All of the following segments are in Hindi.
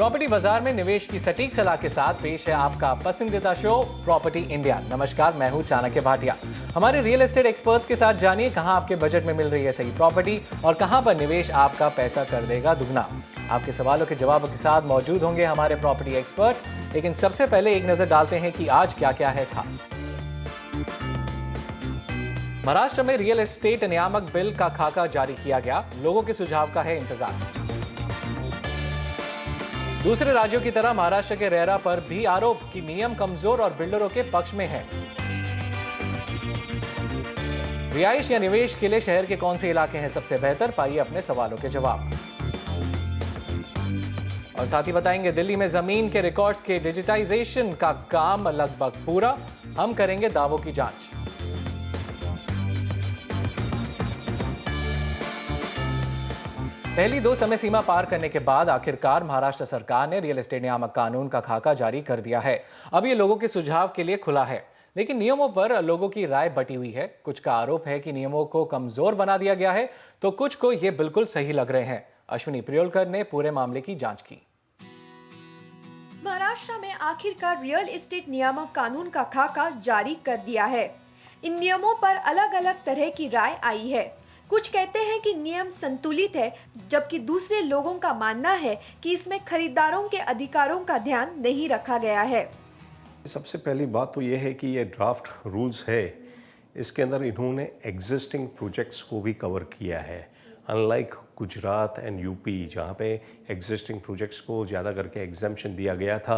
प्रॉपर्टी बाजार में निवेश की सटीक सलाह के साथ पेश है आपका पसंदीदा शो प्रॉपर्टी इंडिया। नमस्कार, मैं हूं चाणक्य भाटिया। हमारे रियल एस्टेट एक्सपर्ट्स के साथ जानिए कहां आपके बजट में मिल रही है सही प्रॉपर्टी और कहां पर निवेश आपका पैसा कर देगा दुगना। आपके सवालों के जवाबों के साथ मौजूद होंगे हमारे प्रॉपर्टी एक्सपर्ट, लेकिन सबसे पहले एक नजर डालते हैं कि आज क्या क्या है खास। महाराष्ट्र में रियल एस्टेट नियामक बिल का खाका जारी किया गया, लोगों के सुझाव का है इंतजार। दूसरे राज्यों की तरह महाराष्ट्र के रेरा पर भी आरोप कि नियम कमजोर और बिल्डरों के पक्ष में है। रिहाइश या निवेश के लिए शहर के कौन से इलाके हैं सबसे बेहतर, पाइए अपने सवालों के जवाब। और साथ ही बताएंगे दिल्ली में जमीन के रिकॉर्ड्स के डिजिटाइजेशन का काम लगभग पूरा, हम करेंगे दावों की जांच। पहली 2 समय सीमा पार करने के बाद आखिरकार महाराष्ट्र सरकार ने रियल एस्टेट नियामक कानून का खाका जारी कर दिया है। अब ये लोगों के सुझाव के लिए खुला है, लेकिन नियमों पर लोगों की राय बटी हुई है। कुछ का आरोप है कि नियमों को कमजोर बना दिया गया है, तो कुछ को ये बिल्कुल सही लग रहे हैं। अश्विनी प्रियोलकर ने पूरे मामले की जांच की। महाराष्ट्र में आखिरकार रियल एस्टेट नियामक कानून का खाका जारी कर दिया है। इन नियमों पर अलग अलग तरह की राय आई है। कुछ कहते हैं कि नियम संतुलित है, जबकि दूसरे लोगों का मानना है कि इसमें खरीदारों के अधिकारों का ध्यान नहीं रखा गया है। सबसे पहली बात तो ये है कि ये ड्राफ्ट रूल्स है, इसके अंदर इन्होंने एग्जिस्टिंग प्रोजेक्ट्स को भी कवर किया है। अनलाइक गुजरात एंड यूपी जहाँ पे एग्जिस्टिंग प्रोजेक्ट्स को ज़्यादा करके एग्जम्पशन दिया गया था,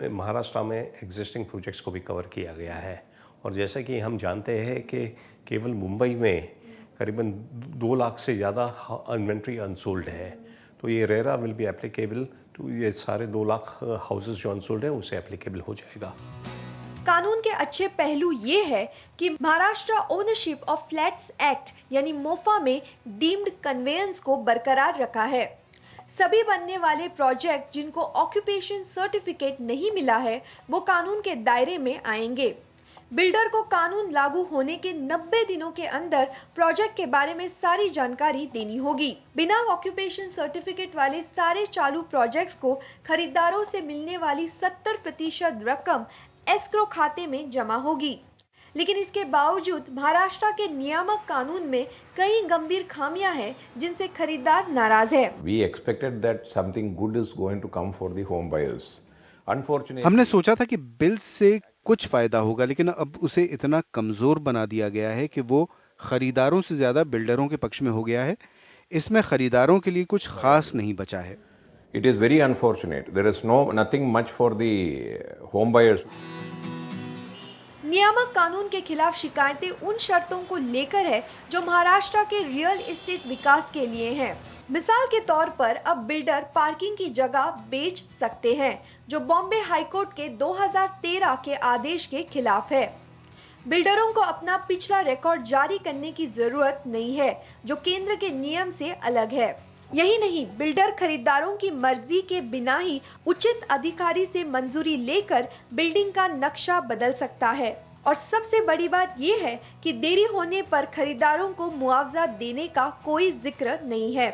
महाराष्ट्र में एग्जिस्टिंग प्रोजेक्ट्स को भी कवर किया गया है। और जैसे कि हम जानते हैं कि केवल मुंबई में करीबन 2 लाख से ज़्यादा इन्वेंट्री अनसोल्ड है, तो ये RERA will be applicable to ये सारे 2 लाख हाउसेस जो अनसोल्ड है उसे एप्लीकेबल हो जाएगा। कानून के अच्छे पहलू ये है कि Maharashtra ownership of flats act यानी मोफा में डीम्ड कन्वेयंस को बरकरार रखा है। सभी बनने वाले प्रोजेक्ट जिनको ऑक्यूपेशन सर्टिफिकेट नहीं मिला है वो कानून के दायरे में आएंगे। बिल्डर को कानून लागू होने के 90 दिनों के अंदर प्रोजेक्ट के बारे में सारी जानकारी देनी होगी। बिना ऑक्यूपेशन सर्टिफिकेट वाले सारे चालू प्रोजेक्ट्स को खरीदारों से मिलने वाली 70% रकम एस्क्रो खाते में जमा होगी। लेकिन इसके बावजूद महाराष्ट्र के नियामक कानून में कई गंभीर खामियां हैं जिनसे खरीदार नाराज है। We expected that something good is going to come for the home buyers. Unfortunately, हमने सोचा था कि बिल से कुछ फायदा होगा, लेकिन अब उसे इतना कमजोर बना दिया गया है कि वो खरीदारों से ज्यादा बिल्डरों के पक्ष में हो गया है। इसमें खरीदारों के लिए कुछ खास नहीं बचा है। it is very unfortunate. There is nothing much for the home buyers. नियामक कानून के खिलाफ शिकायतें उन शर्तों को लेकर है जो महाराष्ट्र के रियल एस्टेट विकास के लिए हैं। मिसाल के तौर पर अब बिल्डर पार्किंग की जगह बेच सकते हैं, जो बॉम्बे हाईकोर्ट के 2013 के आदेश के खिलाफ है। बिल्डरों को अपना पिछला रिकॉर्ड जारी करने की जरूरत नहीं है, जो केंद्र के नियम से अलग है। यही नहीं, बिल्डर खरीदारों की मर्जी के बिना ही उचित अधिकारी से मंजूरी लेकर बिल्डिंग का नक्शा बदल सकता है। और सबसे बड़ी बात यह है कि देरी होने पर खरीदारों को मुआवजा देने का कोई जिक्र नहीं है।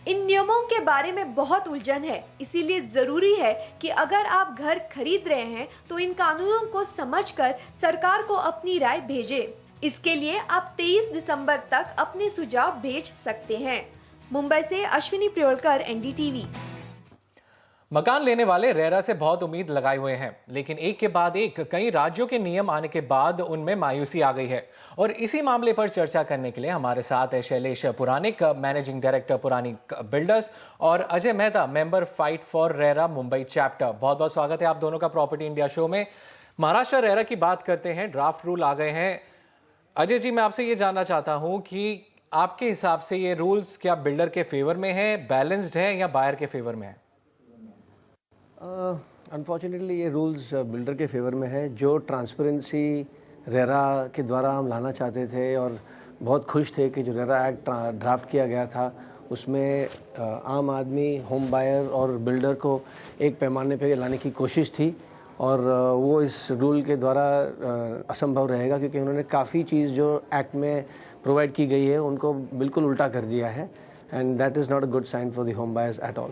इन नियमों के बारे में बहुत उलझन है, इसीलिए जरूरी है कि अगर आप घर खरीद रहे हैं तो इन कानूनों को समझकर सरकार को अपनी राय भेजें। इसके लिए आप 23 दिसंबर तक अपने सुझाव भेज सकते हैं। मुंबई से अश्विनी प्रियोलकर, एनडीटीवी। मकान लेने वाले रेरा से बहुत उम्मीद लगाए हुए हैं, लेकिन एक के बाद एक कई राज्यों के नियम आने के बाद उनमें मायूसी आ गई है। और इसी मामले पर चर्चा करने के लिए हमारे साथ है Shailesh Puranic, managing director Puranic builders, और Ajay Mehta, member fight for RERA Mumbai chapter. बहुत बहुत स्वागत है आप दोनों का प्रॉपर्टी इंडिया शो में। महाराष्ट्र रेरा की बात करते हैं, ड्राफ्ट रूल आ गए हैं। अजय जी, मैं आपसे ये जानना चाहता हूँ कि आपके हिसाब से ये रूल्स क्या बिल्डर के फेवर में है, बैलेंस्ड है, या बायर के फेवर में है? अनफॉर्चुनेटली ये रूल्स बिल्डर के फेवर में है। जो ट्रांसपेरेंसी रेरा के द्वारा हम लाना चाहते थे और बहुत खुश थे कि जो रेरा एक्ट ड्राफ्ट किया गया था उसमें आम आदमी, होम बायर और बिल्डर को एक पैमाने पे लाने की कोशिश थी, और वो इस रूल के द्वारा असंभव रहेगा, क्योंकि उन्होंने काफ़ी चीज़ जो एक्ट में प्रोवाइड की गई है उनको बिल्कुल उल्टा कर दिया है। and that is not a good sign for the home buyers at all.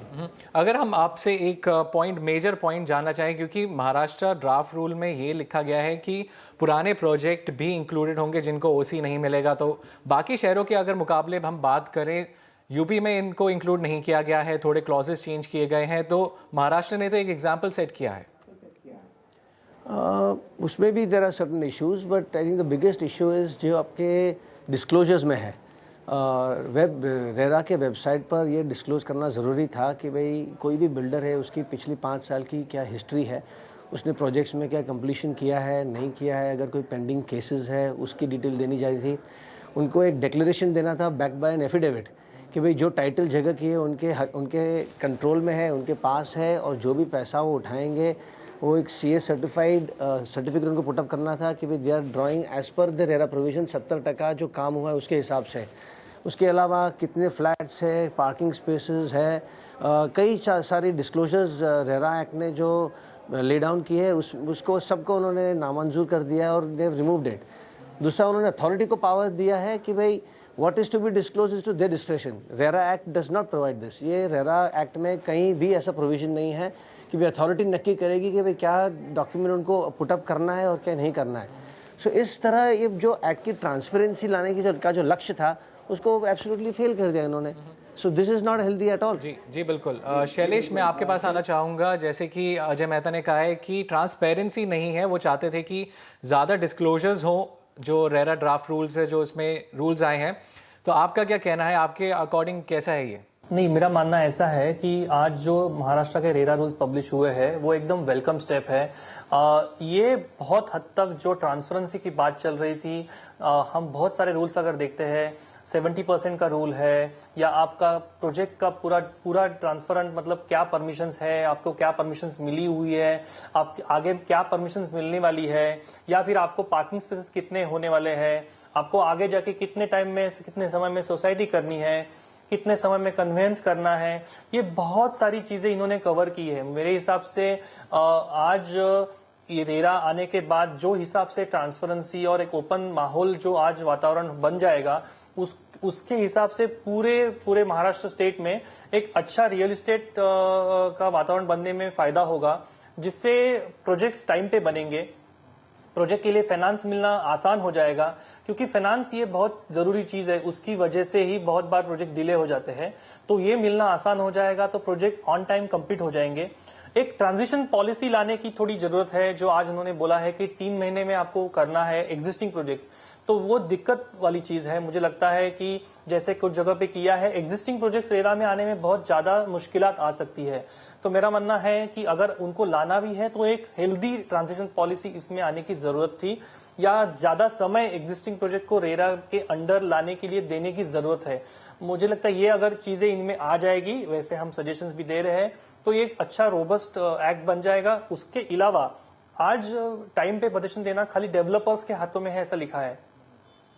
अगर हम आपसे एक मेजर पॉइंट जानना चाहें, क्योंकि महाराष्ट्र ड्राफ्ट रूल में ये लिखा गया है कि पुराने प्रोजेक्ट भी इंक्लूडेड होंगे जिनको ओसी नहीं मिलेगा, तो बाकी शहरों के अगर मुकाबले हम बात करें, यूपी में इनको इंक्लूड नहीं किया गया है, थोड़े क्लॉजेस चेंज किए गए हैं, तो महाराष्ट्र ने तो एक एग्जाम्पल सेट किया है। उसमें भी there are certain issues, but I think the biggest issue is जो आपके डिस्क्लोजर्स में है। रेरा के वेबसाइट पर ये डिस्क्लोज करना ज़रूरी था कि भाई कोई भी बिल्डर है उसकी पिछली 5 साल की क्या हिस्ट्री है, उसने प्रोजेक्ट्स में क्या कंप्लीशन किया है नहीं किया है, अगर कोई पेंडिंग केसेस है उसकी डिटेल देनी चाहिए थी। उनको एक डिक्लेरेशन देना था बैक बाय एन एफिडेविट कि भाई जो टाइटल जगह की है उनके कंट्रोल में है, उनके पास है, और जो भी पैसा वो उठाएंगे वो एक सीए सर्टिफाइड सर्टिफिकेट उनको पुटअप करना था कि भाई they are drawing as per the RERA provision 70% जो काम हुआ है उसके हिसाब से। उसके अलावा कितने फ्लैट्स है, पार्किंग स्पेसेस है, कई सारी डिस्क्लोजर्स रेरा एक्ट ने जो ले डाउन की है उसको सबको उन्होंने नामंजूर कर दिया और दे हैव रिमूव्ड इट। दूसरा, उन्होंने अथॉरिटी को पावर दिया है कि भाई what is to be disclose is to their discretion. RERA act does not provide this. ये रेरा एक्ट में कहीं भी ऐसा प्रोविजन नहीं है कि भाई अथॉरिटी नक्की करेगी कि भाई क्या डॉक्यूमेंट उनको पुटअप करना है और क्या नहीं करना है। सो इस तरह ये जो एक्ट की ट्रांसपेरेंसी लाने की जो लक्ष्य था उसको एब्सोल्युटली फेल कर दिया इन्होंने। So this is not healthy at all. जी बिल्कुल। शैलेश, मैं आपके पास आना चाहूँगा। जैसे कि अजय मेहता ने कहा है कि ट्रांसपेरेंसी नहीं है, वो चाहते थे कि ज़्यादा डिस्क्लोजर्स हो जो रेरा ड्राफ्ट रूल्स है, जो इसमें रूल्स आए हैं, तो आपका क्या कहना है? आपके अकॉर्डिंग कैसा है ये? नहीं, मेरा मानना ऐसा है कि आज जो महाराष्ट्र के रेरा रूल्स पब्लिश हुए हैं वो एकदम वेलकम स्टेप है। ये बहुत हद तक जो ट्रांसपेरेंसी की बात चल रही थी, हम बहुत सारे रूल्स अगर देखते हैं, 70% का रूल है, या आपका प्रोजेक्ट का पूरा ट्रांसपेरेंट, मतलब क्या परमिशंस है, आपको क्या परमिशंस मिली हुई है, आप आगे क्या परमिशंस मिलने वाली है, या फिर आपको पार्किंग स्पेसेस कितने होने वाले हैं, आपको आगे जाके कितने टाइम में कितने समय में सोसाइटी करनी है, कितने समय में कन्वेंस करना है, ये बहुत सारी चीजें इन्होंने कवर की है। मेरे हिसाब से आज ये रेरा आने के बाद जो हिसाब से ट्रांसपेरेंसी और एक ओपन माहौल जो आज वातावरण बन जाएगा, उसके हिसाब से पूरे महाराष्ट्र स्टेट में एक अच्छा रियल एस्टेट का वातावरण बनने में फायदा होगा, जिससे प्रोजेक्ट्स टाइम पे बनेंगे, प्रोजेक्ट के लिए फाइनेंस मिलना आसान हो जाएगा, क्योंकि फाइनेंस ये बहुत जरूरी चीज है, उसकी वजह से ही बहुत बार प्रोजेक्ट डिले हो जाते हैं। तो ये मिलना आसान हो जाएगा तो प्रोजेक्ट ऑन टाइम कंप्लीट हो जाएंगे। एक ट्रांजिशन पॉलिसी लाने की थोड़ी जरूरत है, जो आज उन्होंने बोला है कि 3 महीने में आपको करना है एग्जिस्टिंग प्रोजेक्ट्स, तो वो दिक्कत वाली चीज है। मुझे लगता है कि जैसे कुछ जगह पे किया है, एग्जिस्टिंग प्रोजेक्ट्स रेरा में आने में बहुत ज्यादा मुश्किलात आ सकती है। तो मेरा मानना है कि अगर उनको लाना भी है तो एक हेल्दी ट्रांजिशन पॉलिसी इसमें आने की जरूरत थी, या ज्यादा समय एग्जिस्टिंग प्रोजेक्ट को रेरा के अंडर लाने के लिए देने की जरूरत है। मुझे लगता है ये अगर चीजें इनमें आ जाएगी, वैसे हम सजेशंस भी दे रहे हैं, तो ये एक अच्छा रोबस्ट एक्ट बन जाएगा। उसके अलावा आज टाइम पे पोजीशन देना खाली डेवलपर्स के हाथों में है, ऐसा लिखा है।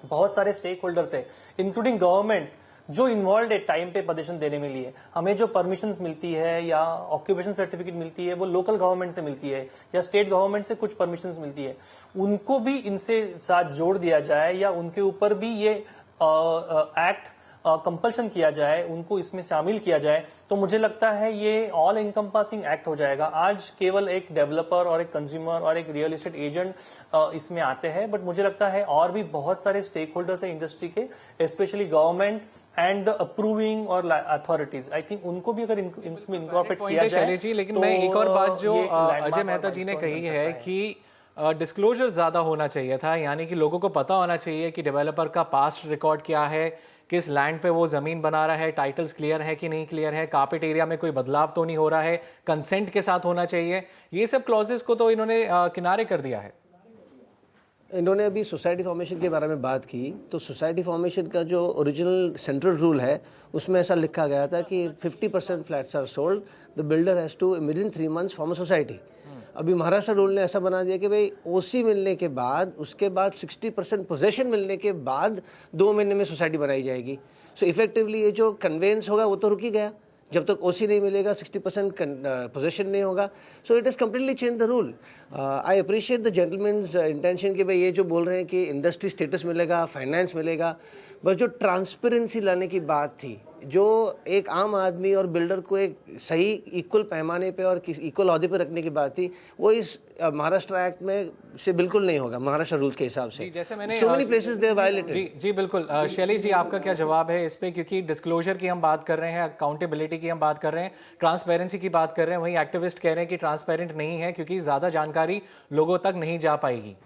बहुत सारे स्टेक होल्डर्स है, इंक्लूडिंग गवर्नमेंट, जो इन्वॉल्व है टाइम पे पोजीशन देने में लिए। हमें जो परमिशंस मिलती है या ऑक्यूपेशन सर्टिफिकेट मिलती है, वो लोकल गवर्नमेंट से मिलती है या स्टेट गवर्नमेंट से कुछ परमिशंस मिलती है, उनको भी इनसे साथ जोड़ दिया जाए, या उनके ऊपर भी ये एक्ट कंपल्शन किया जाए, उनको इसमें शामिल किया जाए, तो मुझे लगता है ये ऑल इनकम्पासिंग एक्ट हो जाएगा। आज केवल एक डेवलपर और एक कंज्यूमर और एक रियल एस्टेट एजेंट इसमें आते हैं, बट मुझे लगता है और भी बहुत सारे स्टेक होल्डर्स है इंडस्ट्री के, specially government and the approving और अथॉरिटीज। आई थिंक उनको भी अगर इसमें इनकॉर्पोरेट किया जाए जी। लेकिन मैं एक और बात जो अजय मेहता जी ने कही है कि डिस्क्लोजर ज्यादा होना चाहिए था, यानी कि लोगों को पता होना चाहिए कि डेवलपर का पास्ट रिकॉर्ड क्या है, किस लैंड पे वो जमीन बना रहा है, टाइटल्स क्लियर है कि नहीं क्लियर है, कार्पेट एरिया में कोई बदलाव तो नहीं हो रहा है, कंसेंट के साथ होना चाहिए। ये सब क्लॉजेस को तो इन्होंने किनारे कर दिया है। इन्होंने अभी सोसाइटी फॉर्मेशन के बारे में बात की, तो सोसाइटी फॉर्मेशन का जो ओरिजिनल सेंट्रल रूल है उसमें ऐसा लिखा गया था कि 50% flats are sold, the builder has to within 3 months form a society. अभी महाराष्ट्र रूल ने ऐसा बना दिया कि भाई ओसी मिलने के बाद, उसके बाद 60% पोजेशन मिलने के बाद 2 महीने में सोसाइटी बनाई जाएगी। सो इफेक्टिवली ये जो कन्वेंस होगा वो तो रुक ही गया, जब तक ओसी नहीं मिलेगा, 60% पोजेशन नहीं होगा। So it is completely change the rule. I appreciate the gentleman's intention कि भाई ये जो बोल रहे हैं कि इंडस्ट्री स्टेटस मिलेगा, फाइनेंस मिलेगा, बस जो ट्रांसपेरेंसी लाने की बात थी जो एक आम आदमी और बिल्डर को एक सही इक्वल पैमाने पे और इक्वल अहदे पे रखने की बात थी, वो इस महाराष्ट्र एक्ट में से बिल्कुल नहीं होगा, महाराष्ट्र रूल्स के हिसाब से। जैसे मैंने so many places they are violated। जी बिल्कुल। शैलेश जी, आपका क्या जवाब है इस पे? क्योंकि डिस्क्लोजर की हम बात कर रहे हैं, अकाउंटेबिलिटी की हम बात कर रहे हैं, ट्रांसपेरेंसी की बात कर रहे हैं, वहीं एक्टिविस्ट कह रहे हैं कि ट्रांसपेरेंट नहीं है क्योंकि ज्यादा जानकारी लोगों तक नहीं जा पाएगी।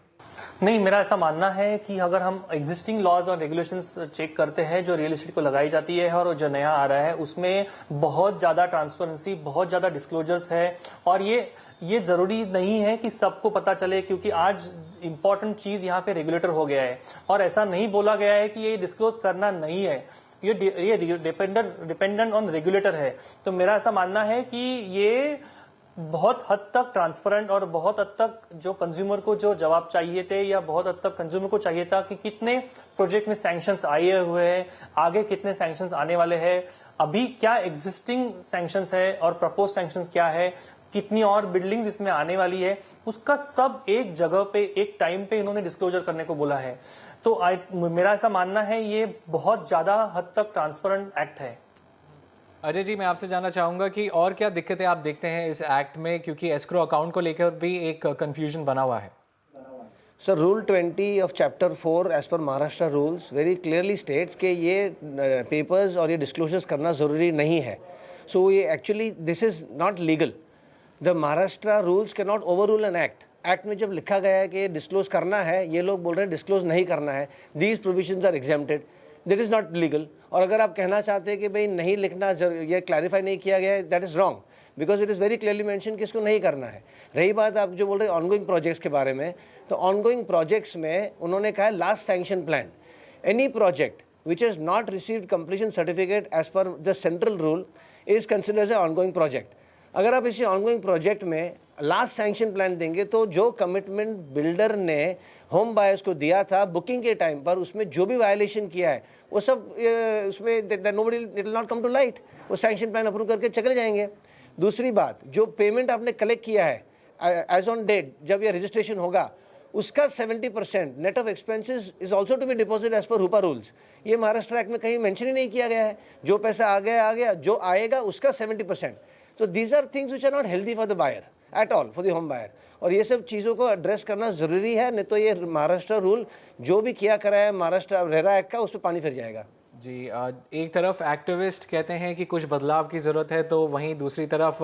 नहीं, मेरा ऐसा मानना है कि अगर हम एग्जिस्टिंग लॉज और रेगुलेशंस चेक करते हैं जो रियल एस्टेट को लगाई जाती है और जो नया आ रहा है, उसमें बहुत ज्यादा ट्रांसपेरेंसी, बहुत ज्यादा डिस्क्लोजर्स है। और ये जरूरी नहीं है कि सबको पता चले, क्योंकि आज इंपॉर्टेंट चीज यहाँ पे रेगुलेटर हो गया है और ऐसा नहीं बोला गया है कि ये डिस्क्लोज करना नहीं है, ये डिपेंडेंट ऑन रेगुलेटर है। तो मेरा ऐसा मानना है कि ये बहुत हद तक ट्रांसपेरेंट और बहुत हद तक जो कंज्यूमर को जो जवाब चाहिए थे, या बहुत हद तक कंज्यूमर को चाहिए था कि कितने प्रोजेक्ट में सैंक्शंस आए हुए हैं, आगे कितने सैंक्शंस आने वाले हैं, अभी क्या एग्जिस्टिंग सैंक्शंस है और प्रपोज सैंक्शंस क्या है, कितनी और बिल्डिंग्स इसमें आने वाली है, उसका सब एक जगह पे एक टाइम पे इन्होंने डिस्क्लोजर करने को बोला है। तो मेरा ऐसा मानना है ये बहुत ज्यादा हद तक ट्रांसपेरेंट एक्ट है। अजय जी, मैं आपसे जानना चाहूंगा कि और क्या दिक्कतें आप देखते हैं इस एक्ट में, क्योंकि एस्क्रो अकाउंट को लेकर भी एक कंफ्यूजन बना हुआ है। Sir, rule 20 of chapter 4 as per Maharashtra rules very clearly states कि ये पेपर्स और ये डिस्क्लोजर्स करना ज़रूरी नहीं है। सो ये actually this is not legal. The Maharashtra rules can not over rule an act. Act में जब लिखा गया है कि डिस्क्लोज करना है, ये लोग बोल रहे हैं डिस्क्लोज नहीं करना है, these provisions are exempted, that is not legal. और अगर आप कहना चाहते हैं कि भाई नहीं लिखना, ये क्लैरिफाई नहीं किया गया है, that is wrong, because it is very clearly mention कि इसको नहीं करना है। रही बात आप जो बोल रहे हैं ऑनगोइंग प्रोजेक्ट्स के बारे में, तो ऑनगोइंग प्रोजेक्ट्स में उन्होंने कहा है last sanction plan, any project which has not received completion certificate as per the central rule is considered as a ongoing project. अगर आप इसी ऑनगोइंग प्रोजेक्ट में लास्ट सैंक्शन प्लान देंगे तो जो कमिटमेंट बिल्डर ने होम बायर्स को दिया था बुकिंग के टाइम पर, उसमें जो भी वायलेशन किया है वो सब उसमें nobody it will not come to light, वो सैंक्शन प्लान अप्रूव करके चले जाएंगे। दूसरी बात, जो पेमेंट आपने कलेक्ट किया है एज ऑन डेट जब ये रजिस्ट्रेशन होगा, उसका 70% net of expenses is also to be deposit as per हुपा रूल्स। ये महाराष्ट्र एक्ट में कहीं मेंशन ही नहीं किया गया है। जो पैसा आ गया, जो आएगा उसका 70%। तो these are things which are not healthy for the buyer at all, for the home buyer. और ये सब चीज़ों को एड्रेस करना ज़रूरी है, नहीं तो ये महाराष्ट्र रूल जो भी किया करा है महाराष्ट्र रेरा एक्ट का, उस पर पानी फिर जाएगा। जी, एक तरफ एक्टिविस्ट कहते हैं कि कुछ बदलाव की ज़रूरत है, तो वहीं दूसरी तरफ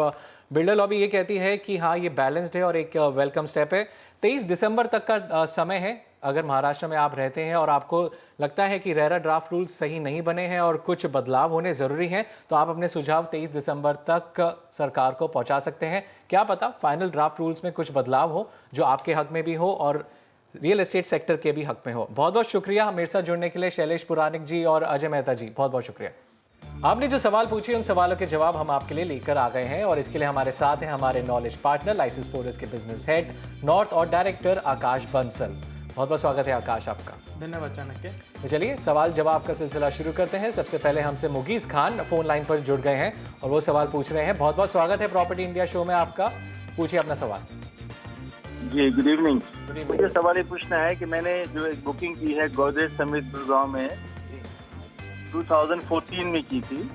बिल्डर लॉबी ये कहती है कि हाँ, ये बैलेंस्ड है और एक वेलकम स्टेप है। 23 दिसंबर तक का समय है। अगर महाराष्ट्र में आप रहते हैं और आपको लगता है कि रेरा ड्राफ्ट रूल्स सही नहीं बने हैं और कुछ बदलाव होने ज़रूरी हैं, तो आप अपने सुझाव 23 दिसंबर तक सरकार को पहुंचा सकते हैं। क्या पता फाइनल ड्राफ्ट रूल्स में कुछ बदलाव हो जो आपके हक में भी हो और रियल एस्टेट सेक्टर के भी हक में हो। बहुत बहुत शुक्रिया मेरे साथ जुड़ने के लिए शैलेश पुराणिक जी और अजय मेहता जी, बहुत बहुत शुक्रिया। आपने जो सवाल पूछे उन सवालों के जवाब हम आपके लिए लेकर आ गए हैं और इसके लिए हमारे साथ हैं हमारे नॉलेज पार्टनर लाइसेंस फोरस के बिजनेस हेड नॉर्थ और डायरेक्टर आकाश बंसल। बहुत बहुत स्वागत है आकाश आपका। धन्यवाद चाणक्य। तो चलिए सवाल जवाब का सिलसिला शुरू करते हैं। सबसे पहले हमसे मुगीज खान फोन लाइन पर जुड़ गए हैं और वो सवाल पूछ रहे हैं। बहुत बहुत स्वागत है प्रॉपर्टी इंडिया शो में आपका, पूछिए अपना सवाल। जी गुड इवनिंग। मुझे सवाल ये पूछना है कि मैंने जो एक बुकिंग की है गोदरेज समिट गुड़गांव में 2014 में की थी,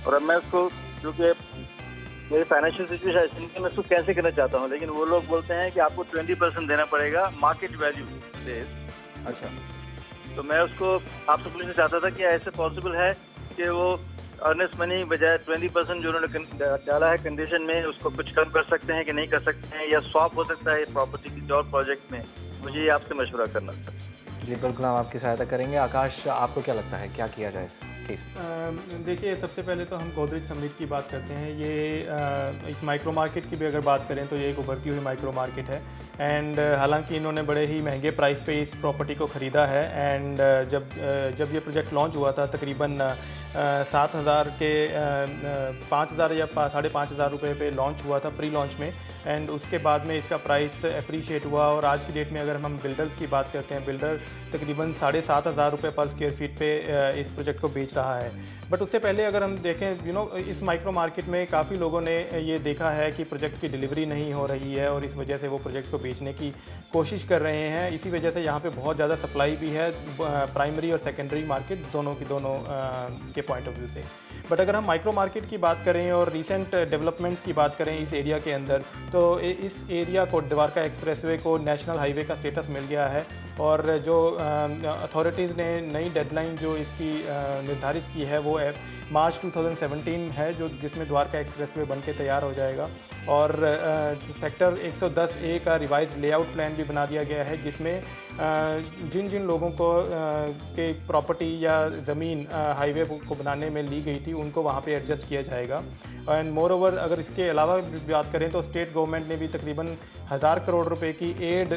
और अब मैं उसको, जो कि मेरी फाइनेंशियल सिचुएशन है, मैं उसको कैंसिल करना चाहता हूँ, लेकिन वो लोग बोलते हैं कि आपको 20% देना पड़ेगा मार्केट वैल्यू से। अच्छा, तो मैं उसको आपसे पूछना चाहता था कि ऐसे पॉसिबल है कि वो अर्नेस्ट मनी बजाय 20% जो उन्होंने डाला है कंडीशन में, उसको कुछ कम कर सकते हैं कि नहीं कर सकते हैं, या स्वैप हो सकता है प्रॉपर्टी की और प्रोजेक्ट में? मुझे ये आपसे मशवरा करना था। जी बिल्कुल, हम आपकी सहायता करेंगे। आकाश, आपको क्या लगता है क्या किया जाए इस केस में? देखिए, सबसे पहले तो हम गोदरेज समिट की बात करते हैं। ये इस माइक्रो मार्केट की भी अगर बात करें तो ये एक उभरती हुई माइक्रो मार्केट है। एंड हालांकि इन्होंने बड़े ही महंगे प्राइस पे इस प्रॉपर्टी को ख़रीदा है। एंड जब ये प्रोजेक्ट लॉन्च हुआ था तकरीबन 7,000 के 5,000 या 5,500 रुपये पे लॉन्च हुआ था प्री लॉन्च में। एंड उसके बाद में इसका प्राइस अप्रीशिएट हुआ और आज की डेट में अगर हम बिल्डर्स की बात करते हैं, बिल्डर तकरीबन 7,500 रुपये पर स्क्वायर फीट पे इस प्रोजेक्ट को बेच रहा है। बट उससे पहले अगर हम देखें, इस माइक्रो मार्केट में काफ़ी लोगों ने ये देखा है कि प्रोजेक्ट की डिलीवरी नहीं हो रही है और इस वजह से वो प्रोजेक्ट को बेचने की कोशिश कर रहे हैं। इसी वजह से यहाँ पे बहुत ज़्यादा सप्लाई भी है, प्राइमरी और सेकेंडरी मार्केट दोनों की दोनों के पॉइंट ऑफ व्यू से। बट अगर हम माइक्रो मार्केट की बात करें और रिसेंट डेवलपमेंट्स की बात करें इस एरिया के अंदर, तो इस एरिया को द्वारका एक्सप्रेसवे को नेशनल हाईवे का स्टेटस मिल गया है और जो अथॉरिटीज़ ने नई डेडलाइन जो इसकी निर्धारित की है वो मार्च 2017 है, जो जिसमें द्वारका एक्सप्रेसवे बन के तैयार हो जाएगा। और सेक्टर 110A का रिवाइज लेआउट प्लान भी बना दिया गया है, जिसमें जिन जिन लोगों को के प्रॉपर्टी या ज़मीन हाईवे को बनाने में ली गई थी उनको वहाँ पे एडजस्ट किया जाएगा। एंड मोर ओवर अगर इसके अलावा भी बात करें तो स्टेट गवर्नमेंट ने भी तकरीबन 1000 करोड़ रुपए की एड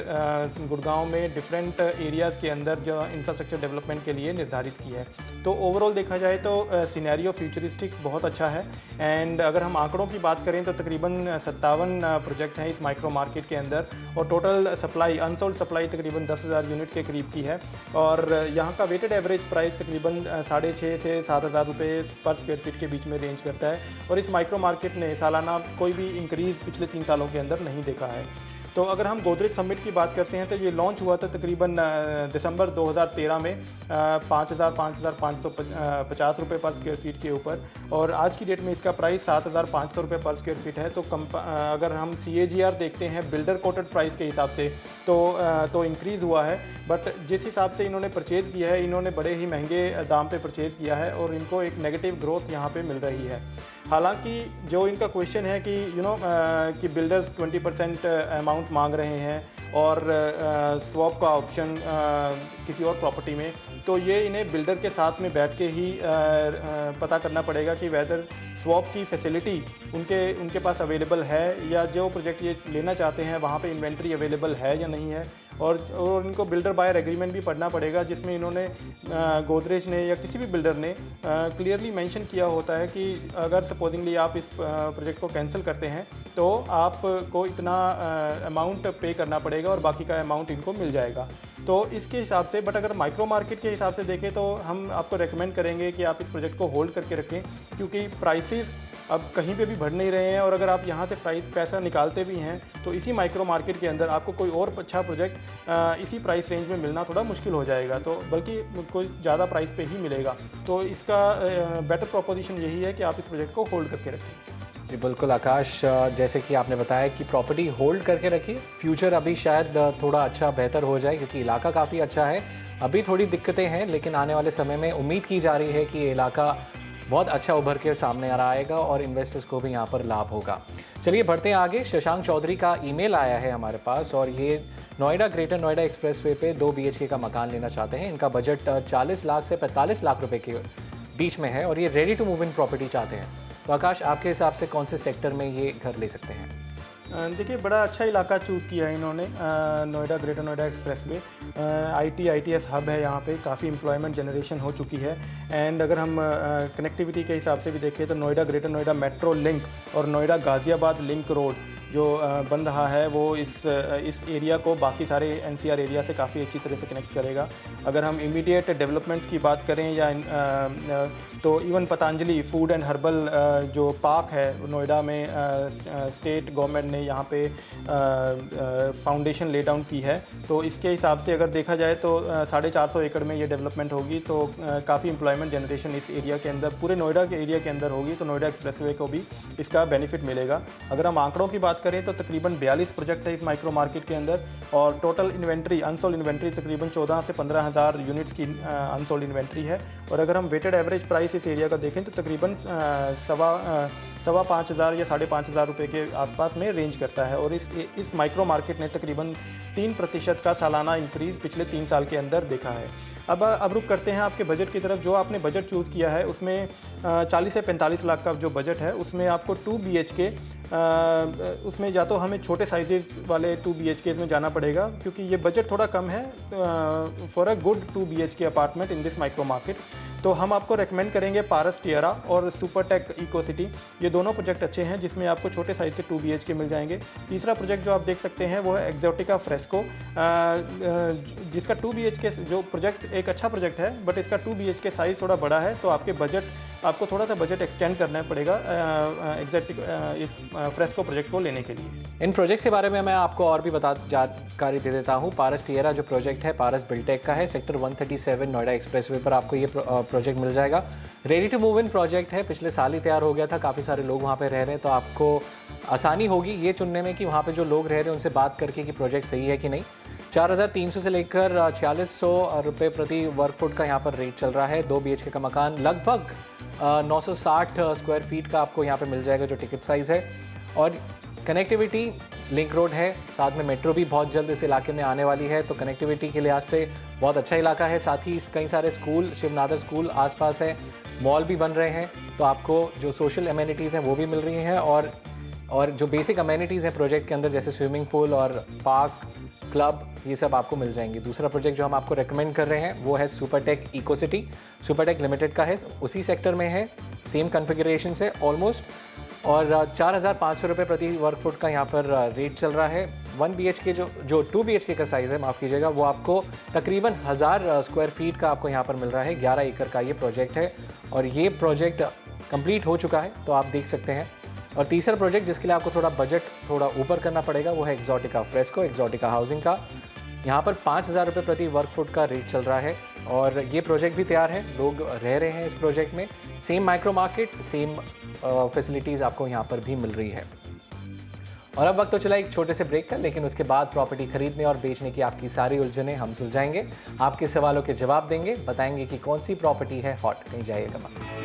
गुड़गांव में डिफरेंट एरियाज़ के अंदर जो इंफ्रास्ट्रक्चर डेवलपमेंट के लिए निर्धारित की है। तो ओवरऑल देखा जाए तो सिनेरियो फ्यूचरिस्टिक बहुत अच्छा है। एंड अगर हम आंकड़ों की बात करें तो तकरीबन 57 प्रोजेक्ट हैं इस माइक्रो मार्केट के अंदर और टोटल सप्लाई अनसोल्ड सप्लाई तकरीबन 10,000 यूनिट के करीब की है। और यहाँ का वेटेड एवरेज प्राइस तकरीबन 6,500 से 7,000 रुपये पर स्क्वायर फीट के बीच में रेंज करता है। और इस माइक्रो मार्केट ने सालाना कोई भी इंक्रीज़ पिछले 3 सालों के अंदर नहीं देखा है। तो अगर हम गोदरेज समिट की बात करते हैं तो ये लॉन्च हुआ था तकरीबन दिसंबर 2013 में 5,550 रुपये पर स्क्वायर फीट के ऊपर, और आज की डेट में इसका प्राइस 7,500 रुपये पर स्क्वायर फीट है। तो अगर हम CAGR देखते हैं बिल्डर कोटेड प्राइस के हिसाब से तो इंक्रीज़ हुआ है। बट जिस हिसाब से इन्होंने परचेज़ किया है, इन्होंने बड़े ही महंगे दाम पे परचेज़ किया है और इनको एक नेगेटिव ग्रोथ यहाँ पे मिल रही है। हालांकि जो इनका क्वेश्चन है कि कि बिल्डर्स 20% अमाउंट मांग रहे हैं और स्वैप का ऑप्शन किसी और प्रॉपर्टी में, तो ये इन्हें बिल्डर के साथ में बैठ के ही पता करना पड़ेगा कि वेदर स्वैप की फैसिलिटी उनके पास अवेलेबल है या जो प्रोजेक्ट ये लेना चाहते हैं वहाँ पे इन्वेंट्री अवेलेबल है या नहीं है। और इनको बिल्डर बायर एग्रीमेंट भी पढ़ना पड़ेगा, जिसमें इन्होंने गोदरेज ने या किसी भी बिल्डर ने क्लियरली मेंशन किया होता है कि अगर सपोजिंगली आप इस प्रोजेक्ट को कैंसिल करते हैं तो आपको इतना अमाउंट पे करना पड़ेगा और बाकी का अमाउंट इनको मिल जाएगा। तो इसके हिसाब से, बट अगर माइक्रो मार्केट के हिसाब से देखें तो हम आपको रेकमेंड करेंगे कि आप इस प्रोजेक्ट को होल्ड करके रखें, क्योंकि प्राइसेस अब कहीं पे भी बढ़ नहीं रहे हैं। और अगर आप यहाँ से पैसा निकालते भी हैं तो इसी माइक्रो मार्केट के अंदर आपको कोई और अच्छा प्रोजेक्ट इसी प्राइस रेंज में मिलना थोड़ा मुश्किल हो जाएगा, तो बल्कि कोई ज़्यादा प्राइस पे ही मिलेगा। तो इसका बेटर प्रोपोजिशन यही है कि आप इस प्रोजेक्ट को होल्ड करके रखें। जी बिल्कुल आकाश, जैसे कि आपने बताया कि प्रॉपर्टी होल्ड करके रखिए, फ्यूचर अभी शायद थोड़ा अच्छा बेहतर हो जाए क्योंकि इलाका काफ़ी अच्छा है। अभी थोड़ी दिक्कतें हैं लेकिन आने वाले समय में उम्मीद की जा रही है कि ये इलाका बहुत अच्छा उभर के सामने आ आएगा और इन्वेस्टर्स को भी यहाँ पर लाभ होगा। चलिए बढ़ते हैं आगे। शशांक चौधरी का ईमेल आया है हमारे पास और ये नोएडा ग्रेटर नोएडा एक्सप्रेसवे पे 2 BHK का मकान लेना चाहते हैं। इनका बजट 40 लाख से 45 लाख रुपए के बीच में है और ये ready to move in property चाहते हैं। तो आकाश, आपके हिसाब से कौन से सेक्टर में ये घर ले सकते हैं? देखिए, बड़ा अच्छा इलाका चूज़ किया है इन्होंने, Noida greater Noida expressway. ITS hub है, यहाँ पे काफ़ी एम्प्लॉयमेंट जनरेशन हो चुकी है। एंड अगर हम कनेक्टिविटी के हिसाब से भी देखें तो Noida greater Noida metro link और नोएडा गाज़ियाबाद लिंक रोड जो बन रहा है वो इस एरिया को बाकी सारे NCR एरिया से काफ़ी अच्छी तरह से कनेक्ट करेगा। अगर हम इमीडिएट डेवलपमेंट्स की बात करें या तो even Patanjali food and herbal जो पार्क है नोएडा में, स्टेट गवर्नमेंट ने यहाँ पे फाउंडेशन ले डाउन की है। तो इसके हिसाब से अगर देखा जाए तो 450 एकड़ में ये डेवलपमेंट होगी, तो काफ़ी एम्प्लॉयमेंट जनरेशन इस एरिया के अंदर, पूरे नोएडा के एरिया के अंदर होगी। तो नोएडा एक्सप्रेसवे को भी इसका बेनिफिट मिलेगा। अगर हम आंकड़ों की बात करें तो तकरीबन 42 प्रोजेक्ट है इस माइक्रो मार्केट के अंदर और टोटल इन्वेंट्री अनसोल्ड इन्वेंट्री तकरीबन 14 से 15,000 यूनिट्स की अनसोल्ड इन्वेंट्री है। और अगर हम वेटेड एवरेज प्राइस इस एरिया का देखें तो तकरीबन 5,500 या 5,500 रुपये के आसपास में रेंज करता है। और इस माइक्रो मार्केट ने तकरीबन 3% का सालाना इंक्रीज़ पिछले 3 साल के अंदर देखा है। अब रुक करते हैं आपके बजट की तरफ। जो आपने बजट चूज़ किया है उसमें 40 से 45 लाख का जो बजट है उसमें आपको 2 BHK उसमें या तो हमें छोटे साइजेस वाले 2 BHK में जाना पड़ेगा, क्योंकि ये बजट थोड़ा कम है for a good 2 BHK apartment in this micro market. तो हम आपको रेकमेंड करेंगे पारस टिएरा और सुपरटेक इको सिटी। ये दोनों प्रोजेक्ट अच्छे हैं जिसमें आपको छोटे साइज़ के 2 BHK मिल जाएंगे। तीसरा प्रोजेक्ट जो आप देख सकते हैं वो है एक्जोटिका फ्रेस्को, जिसका 2 BHK जो प्रोजेक्ट एक अच्छा प्रोजेक्ट है, बट इसका 2 BHK साइज़ थोड़ा बड़ा है, तो आपको थोड़ा सा बजट एक्सटेंड करना पड़ेगा इस फ्रेस्को प्रोजेक्ट को लेने के लिए। इन प्रोजेक्ट्स के बारे में मैं आपको और भी जानकारी दे देता हूँ। पारस टिएरा जो प्रोजेक्ट है पारस बिल्टेक का है, सेक्टर 137 नोएडा एक्सप्रेसवे पर आपको ये प्रोजेक्ट मिल जाएगा। Ready to move in project है, पिछले साल ही तैयार हो गया था, काफ़ी सारे लोग वहाँ पे रह रहे हैं, तो आपको आसानी होगी ये चुनने में कि वहाँ पे जो लोग रह रहे हैं उनसे बात करके कि प्रोजेक्ट सही है कि नहीं। 4,300 से लेकर 4,400 रुपये प्रति वर्ग फुट का यहाँ पर रेट चल रहा है। 2 BHK का मकान लगभग 960 स्क्वायर फीट का आपको यहाँ पे मिल जाएगा जो टिकट साइज़ है। और कनेक्टिविटी लिंक रोड है, साथ में मेट्रो भी बहुत जल्द इस इलाके में आने वाली है, तो कनेक्टिविटी के लिहाज से बहुत अच्छा इलाका है। साथ ही कई सारे स्कूल, शिवनादर स्कूल आसपास है, मॉल भी बन रहे हैं, तो आपको जो सोशल अमेनिटीज़ हैं वो भी मिल रही हैं और जो बेसिक अमेनिटीज़ हैं प्रोजेक्ट के अंदर जैसे स्विमिंग पूल और पार्क, क्लब, ये सब आपको मिल जाएंगी। दूसरा प्रोजेक्ट जो हम आपको रेकमेंड कर रहे हैं वो है Supertech Eco City, Supertech Limited का है, उसी सेक्टर में है, सेम कॉन्फ़िगरेशन से ऑलमोस्ट, और 4,500 रुपये प्रति वर्ग फुट का यहाँ पर रेट चल रहा है। 1 BHK जो 2 BHK का साइज़ है, माफ़ कीजिएगा, वो आपको तकरीबन 1000 स्क्वायर फीट का आपको यहाँ पर मिल रहा है। 11 एकड़ का ये प्रोजेक्ट है और ये प्रोजेक्ट कंप्लीट हो चुका है, तो आप देख सकते हैं। और तीसरा प्रोजेक्ट जिसके लिए आपको थोड़ा बजट थोड़ा ऊपर करना पड़ेगा वो है एक्सोटिका फ्रेस्को, एक्सोटिका हाउसिंग का। यहाँ पर 5,000 रुपये प्रति वर्ग फुट का रेट चल रहा है और ये प्रोजेक्ट भी तैयार है, लोग रह रहे हैं इस प्रोजेक्ट में। Same micro market, same facilities आपको यहाँ पर भी मिल रही है। और अब वक्त तो चला एक छोटे से ब्रेक का, लेकिन उसके बाद प्रॉपर्टी खरीदने और बेचने की आपकी सारी उलझनें हम सुलझाएंगे, आपके सवालों के जवाब देंगे, बताएंगे कि कौन सी प्रॉपर्टी है हॉट। कहीं जाइएगा मत।